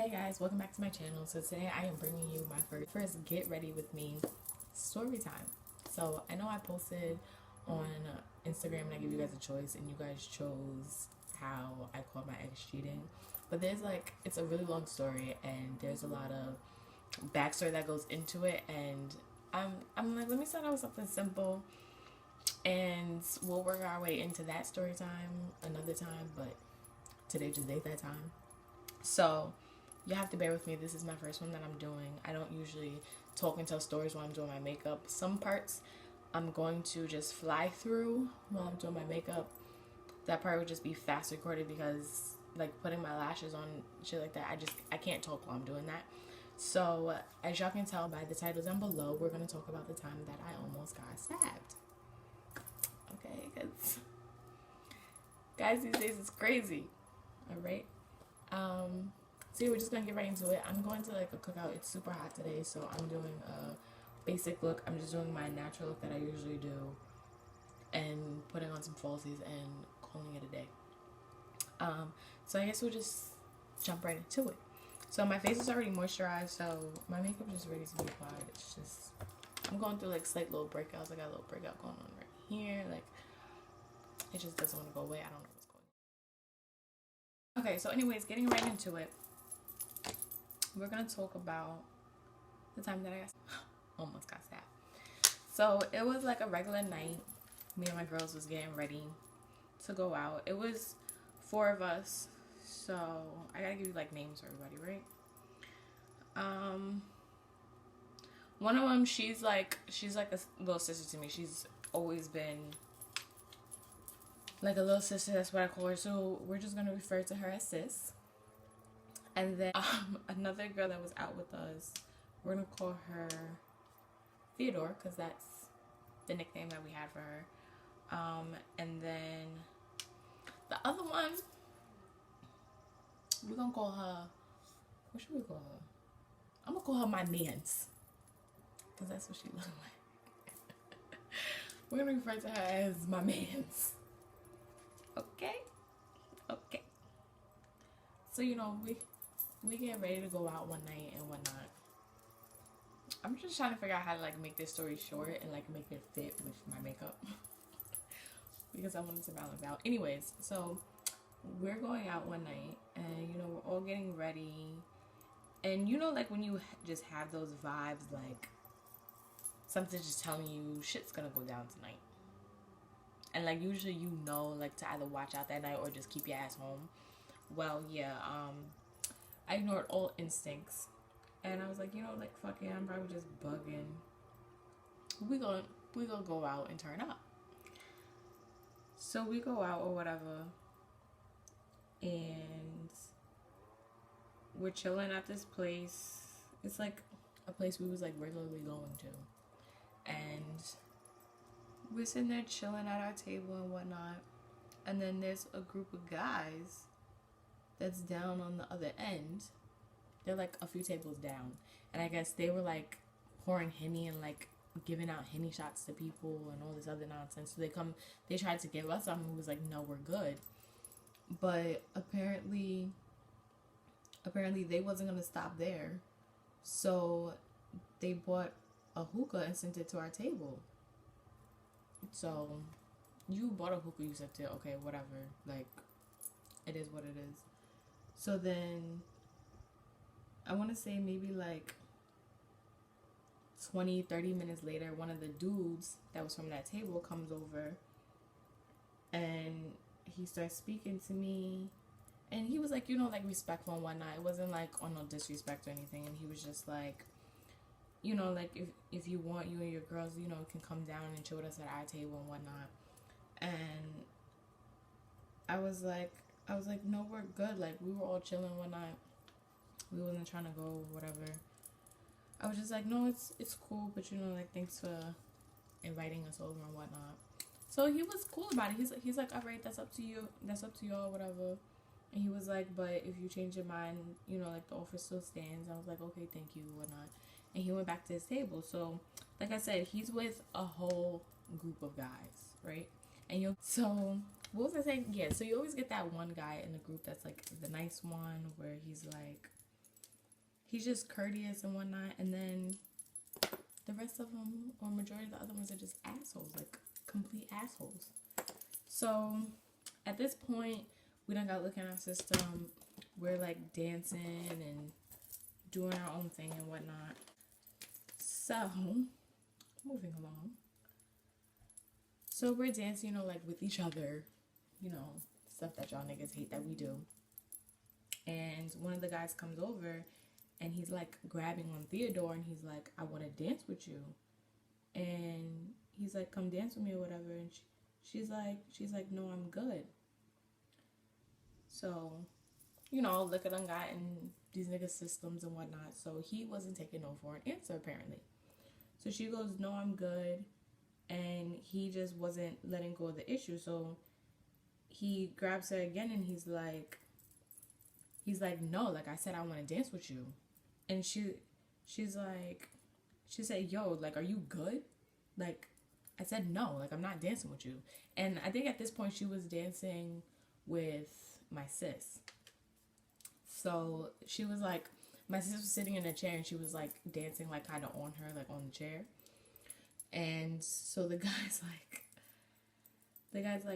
Hey guys, welcome back to my channel. So today I am bringing you my first get ready with me story time. So I know I posted on Instagram and I gave you guys a choice and you guys chose how I caught my ex cheating, but it's a really long story and there's a lot of backstory that goes into it, and I'm like, let me start out with something simple and we'll work our way into that story time another time, but today just ain't that time. So you have to bear with me. This is my first one that I'm doing. I don't usually talk and tell stories while I'm doing my makeup. Some parts I'm going to just fly through while I'm doing my makeup. That part would just be fast recorded because like putting my lashes on, shit like that, I can't talk while I'm doing that. So as y'all can tell by the titles down below, we're going to talk about the time that I almost got stabbed. Okay, because guys these days it's crazy. Alright. So yeah, we're just gonna get right into it. I'm going to like a cookout. It's super hot today, so I'm doing a basic look. I'm just doing my natural look that I usually do and putting on some falsies and calling it a day. So I guess we'll just jump right into it. So my face is already moisturized, so my makeup is just ready to be applied. It's just, I'm going through like slight little breakouts. I got a little breakout going on right here. Like, it just doesn't want to go away. I don't know what's going on. Okay, so anyways, getting right into it. We're gonna talk about the time that I almost got stabbed. So it was like a regular night. Me and my girls was getting ready to go out. It was 4 of us, so I gotta give you like names for everybody, right? One of them, she's like a little sister to me. She's always been like a little sister. That's what I call her. So we're just gonna refer to her as sis. And then another girl that was out with us, we're gonna call her Theodore because that's the nickname that we had for her. And then the other one, we're gonna call her, what should we call her? I'm gonna call her my mans because that's what she looked like. We're gonna refer to her as my mans. Okay? Okay. So you know, we get ready to go out one night and whatnot. I'm just trying to figure out how to like make this story short and like make it fit with my makeup because I wanted to balance out. Anyways, so we're going out one night and you know, we're all getting ready, and you know, like when you just have those vibes, like something's just telling you shit's gonna go down tonight, and like usually you know, like to either watch out that night or just keep your ass home. Well, yeah, I ignored all instincts and I was like, you know, like fuck it, I'm probably just bugging. We gonna go out and turn up. So we go out or whatever and we're chilling at this place. It's like a place we was like regularly going to, and we're sitting there chilling at our table and whatnot, and then there's a group of guys that's down on the other end. They're like a few tables down, and I guess they were like pouring Henny and like giving out Henny shots to people and all this other nonsense. So they tried to give us something. We was like, no, we're good. But apparently they wasn't gonna stop there, so they bought a hookah and sent it to our table. So you bought a hookah, you sent it, okay, whatever, like it is what it is. So then I want to say maybe like 20-30 minutes later, one of the dudes that was from that table comes over and he starts speaking to me, and he was like, you know, like respectful and whatnot. It wasn't like on no disrespect or anything, and he was just like, you know, like if you want, you and your girls, you know, can come down and chill with us at our table and whatnot. And I was like, no, we're good. Like, we were all chilling and whatnot. We wasn't trying to go, whatever. I was just like, no, it's cool, but you know, like, thanks for inviting us over and whatnot. So he was cool about it. He's like, all right, that's up to you. That's up to y'all, whatever. And he was like, but if you change your mind, you know, like, the offer still stands. I was like, okay, thank you, whatnot. And he went back to his table. So, like I said, he's with a whole group of guys, right? And so what was I saying? Yeah, so you always get that one guy in the group that's like the nice one where he's like, he's just courteous and whatnot, and then the rest of them, or majority of the other ones, are just assholes, like complete assholes. So at this point, we done got looking at our system. We're like dancing and doing our own thing and whatnot. So moving along. So we're dancing, you know, like with each other, you know, stuff that y'all niggas hate that we do. And one of the guys comes over and he's like grabbing on Theodore and he's like, I want to dance with you. And he's like, come dance with me or whatever. And she's like, no, I'm good. So, you know, look at them got in these niggas systems and whatnot. So he wasn't taking no for an answer apparently. So she goes, no, I'm good. And he just wasn't letting go of the issue. So he grabs her again and he's like, no, like I said, I want to dance with you. And she's like, she said, yo, like, are you good? Like, I said, no, like, I'm not dancing with you. And I think at this point she was dancing with my sis. So she was like, my sis was sitting in a chair and she was like dancing like kind of on her, like on the chair. And so the guy's like,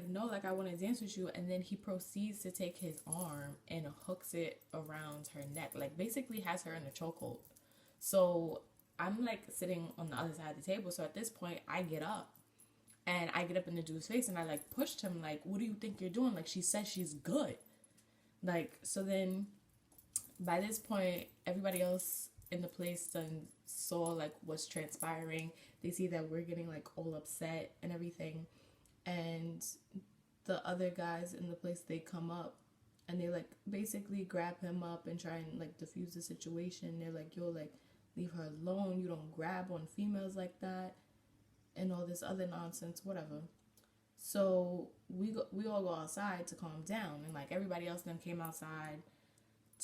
no, like I want to dance with you. And then he proceeds to take his arm and hooks it around her neck, like basically has her in a chokehold. So I'm like sitting on the other side of the table. So at this point I get up and I get up in the dude's face and I like pushed him like, what do you think you're doing? Like, she said she's good. Like, so then by this point, everybody else in the place done saw like what's transpiring. They see that we're getting like all upset and everything. And the other guys in the place, they come up and they like basically grab him up and try and like diffuse the situation. They're like, yo, like, leave her alone. You don't grab on females like that. And all this other nonsense, whatever. So we all go outside to calm down. And like everybody else then came outside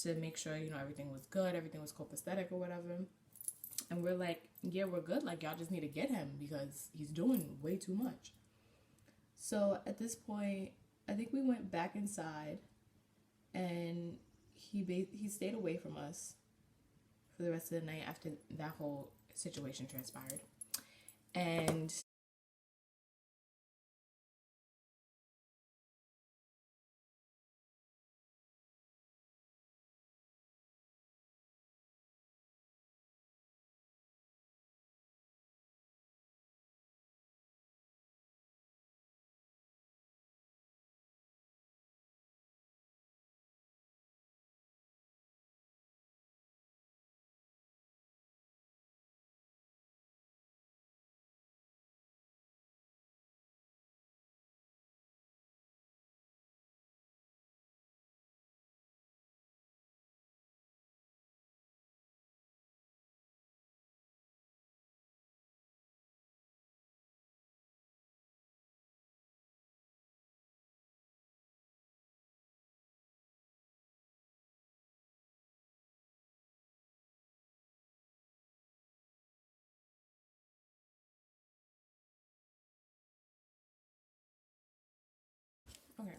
to make sure, you know, everything was good. Everything was copacetic or whatever. And we're like, yeah, we're good. Like, y'all just need to get him because he's doing way too much. So at this point, I think we went back inside and he stayed away from us for the rest of the night after that whole situation transpired. And okay,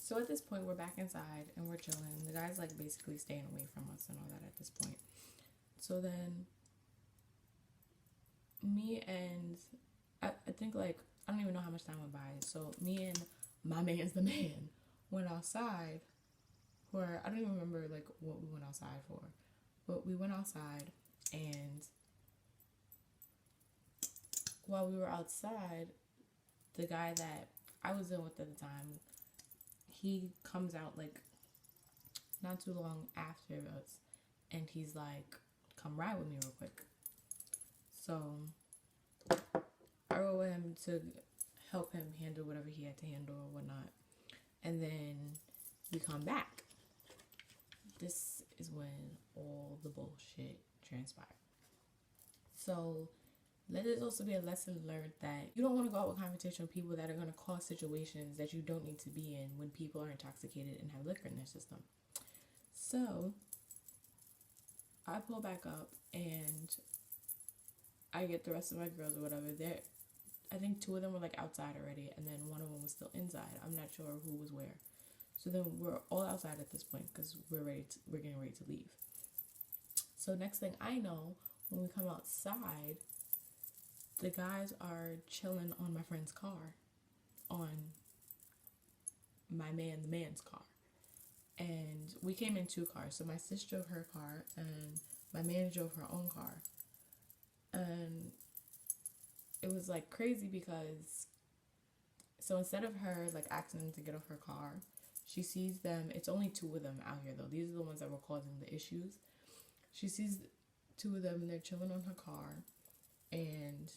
so at this point we're back inside and we're chilling. The guy's like basically staying away from us and all that at this point. So then me and I think like, I don't even know how much time went by. So me and my man's the man went outside for, I don't even remember like what we went outside for, but we went outside. And while we were outside, the guy that I was in with at the time, he comes out like not too long after us and he's like, come ride with me real quick. So I rode with him to help him handle whatever he had to handle or whatnot. And then we come back. This is when all the bullshit transpired. So let it also be a lesson learned that you don't want to go out with confrontation with people that are going to cause situations that you don't need to be in when people are intoxicated and have liquor in their system. So I pull back up and I get the rest of my girls or whatever. I think 2 of them were like outside already and then 1 of them was still inside. I'm not sure who was where. So then we're all outside at this point because we're getting ready to leave. So next thing I know, when we come outside, the guys are chilling on my friend's car, on the man's car. And we came in 2 cars. So my sister drove her car and my man drove her own car. And it was like crazy because, so instead of her like asking them to get off her car, she sees them. It's only 2 of them out here though. These are the ones that were causing the issues. She sees 2 of them and they're chilling on her car, and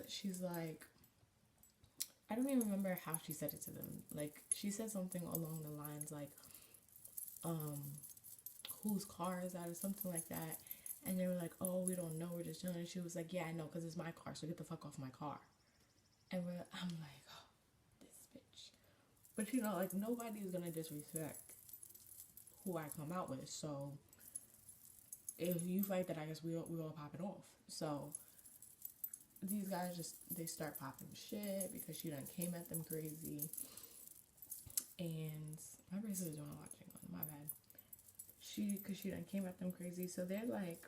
she's like, I don't even remember how she said it to them. Like, she said something along the lines like, whose car is that, or something like that. And they were like, oh, we don't know, we're just chilling. And she was like, yeah, I know, because it's my car, so get the fuck off my car. And I'm like, oh, this bitch. But you know, like, nobody's gonna disrespect who I come out with. So if you fight that, I guess we all pop it off. So these guys they start popping shit because she done came at them crazy. And my bracelet is doing a lot of on, my bad. Because she done came at them crazy. So they're like,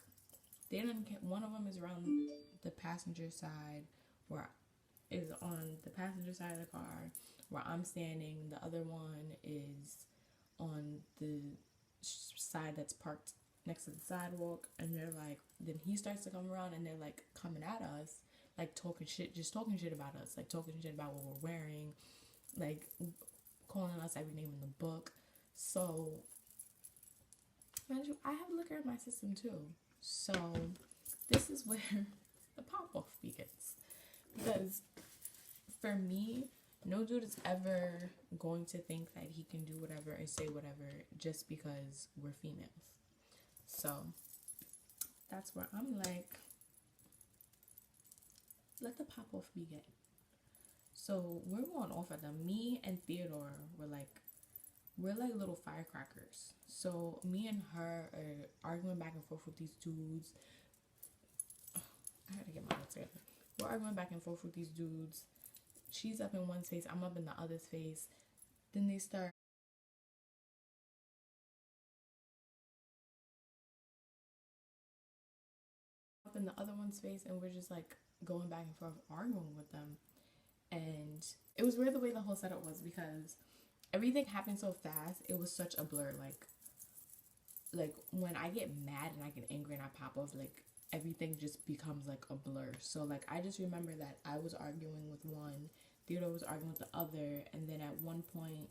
one of them is around the passenger side, is on the passenger side of the car where I'm standing. The other one is on the side that's parked next to the sidewalk. And they're like, then he starts to come around and they're like coming at us, like talking shit about us, like talking shit about what we're wearing, like calling us every name in the book. So I have liquor in my system too. So this is where the pop-off begins. Because for me, no dude is ever going to think that he can do whatever and say whatever just because we're females. So that's where I'm like, let the pop-off begin. So we're going off at them. Me and Theodore we're like little firecrackers. So me and her are arguing back and forth with these dudes. I had to get my notes together. We're arguing back and forth with these dudes. She's up in one's face, I'm up in the other's face. Then they start up in the other one's face, and we're just like going back and forth arguing with them. And it was weird the way the whole setup was, because everything happened so fast. It was such a blur. Like when I get mad and I get angry and I pop off, like everything just becomes like a blur. So like I just remember that I was arguing with one, Theodore was arguing with the other, and then at one point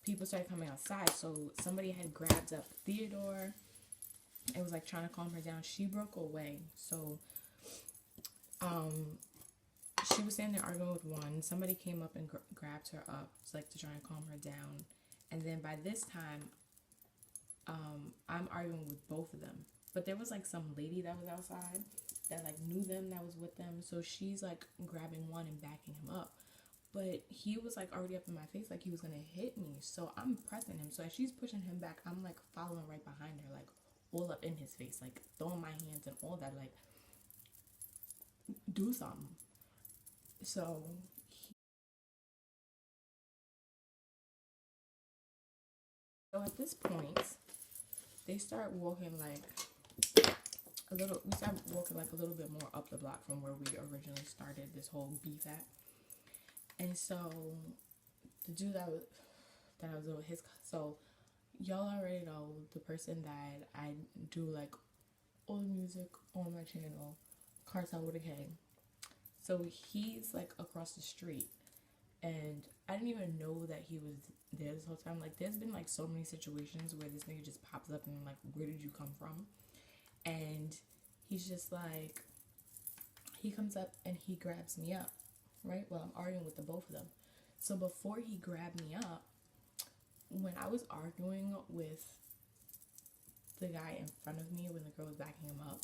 people started coming outside. So somebody had grabbed up Theodore and was like trying to calm her down. She broke away. So she was standing there arguing with one. Somebody came up and grabbed her up, like to try and calm her down. And then by this time, I'm arguing with both of them. But there was like some lady that was outside that like knew them, that was with them. So she's like grabbing one and backing him up. But he was like already up in my face, like he was gonna hit me. So I'm pressing him. So as she's pushing him back, I'm like following right behind her, like all up in his face, like throwing my hands and all that, like do something. So at this point, they start walking like we start walking like a little bit more up the block from where we originally started this whole beef at. And so the dude that I was with, so y'all already know the person that I do like all the music on my channel, Cartel with a K. So he's like across the street, and I didn't even know that he was there this whole time. Like there's been like so many situations where this nigga just pops up and I'm like, where did you come from? And he's just like, he comes up and he grabs me up, right? Well, I'm arguing with the both of them. So before he grabbed me up, when I was arguing with the guy in front of me, when the girl was backing him up,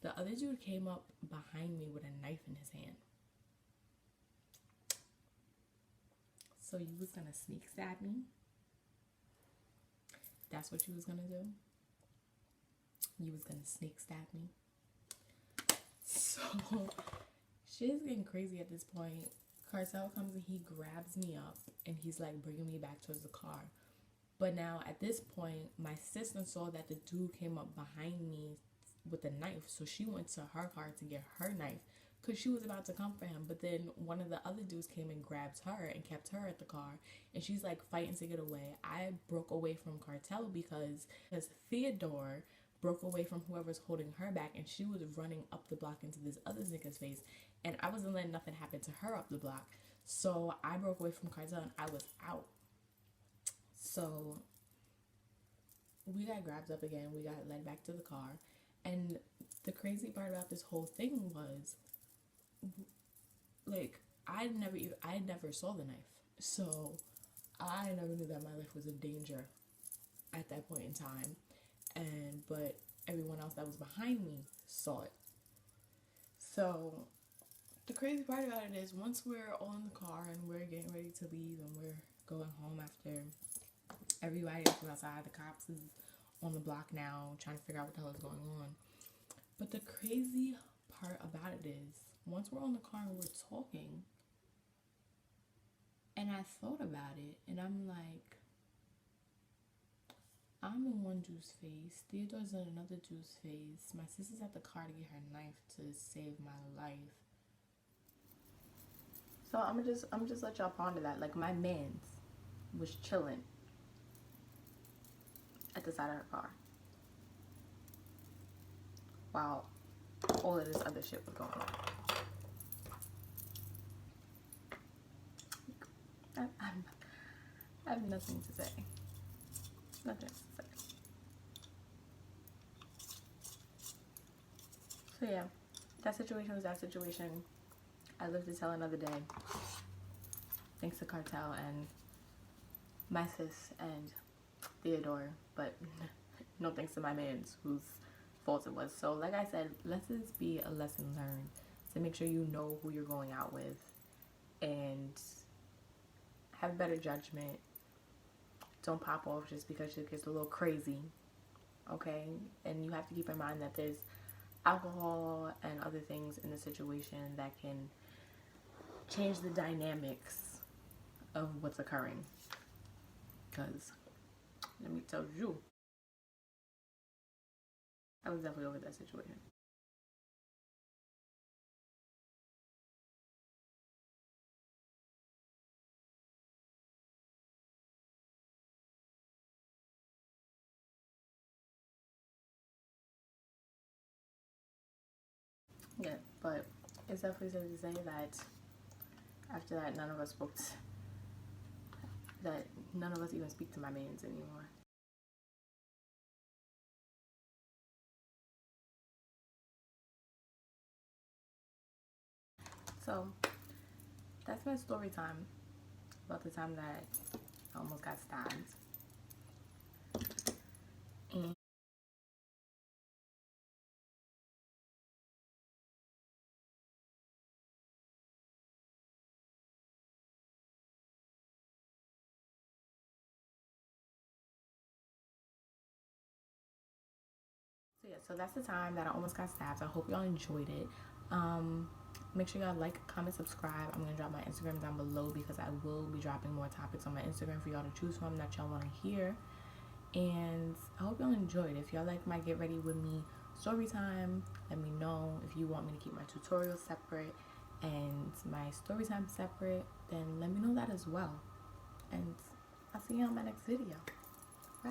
the other dude came up behind me with a knife in his hand. So you was gonna sneak stab me? That's what you was gonna do? You was gonna sneak stab me? So shit is getting crazy at this point. Cartel comes and he grabs me up and he's like bringing me back towards the car. But now at this point, my sister saw that the dude came up behind me with a knife. So she went to her car to get her knife because she was about to come for him. But then one of the other dudes came and grabbed her and kept her at the car. And she's like fighting to get away. I broke away from Cartel because Theodore broke away from whoever's holding her back, and she was running up the block into this other nigga's face, and I wasn't letting nothing happen to her up the block. So I broke away from Cartel and I was out. So we got grabbed up again. We got led back to the car. And the crazy part about this whole thing was, like, I never saw the knife. So I never knew that my life was in danger at that point in time. But everyone else that was behind me saw it. So the crazy part about it is, once we're all in the car and we're getting ready to leave and we're going home after everybody is outside, the cops is on the block now trying to figure out what the hell is going on. But the crazy part about it is, once we're on the car and we're talking, and I thought about it, and I'm like, I'm in one dude's face, Theodore's in another dude's face, my sister's at the car to get her knife to save my life. So I'm just let y'all ponder that. Like, my mans was chilling at the side of her car while all of this other shit was going on. I have nothing to say. Nothing to say. So yeah, that situation was that situation. I live to tell another day. Thanks to Cartel and my sis and Theodore, but no thanks to my mans whose fault it was. So like I said, let this be a lesson learned to make sure you know who you're going out with and have better judgment. Don't pop off just because shit gets a little crazy, okay? And you have to keep in mind that there's alcohol and other things in the situation that can change the dynamics of what's occurring. Because, let me tell you, I was definitely over that situation. Yeah, but it's definitely safe to say that after that, none of us even speak to my mans anymore. So that's my story time about the time that I almost got stabbed. And so yeah, so that's the time that I almost got stabbed. I hope y'all enjoyed it. Make sure y'all like, comment, subscribe. I'm gonna drop my Instagram down below because I will be dropping more topics on my Instagram for y'all to choose from that y'all want to hear. And I hope y'all enjoyed. If y'all like my Get Ready With Me story time, let me know. If you want me to keep my tutorials separate and my story time separate, then let me know that as well. And I'll see you on my next video. Bye.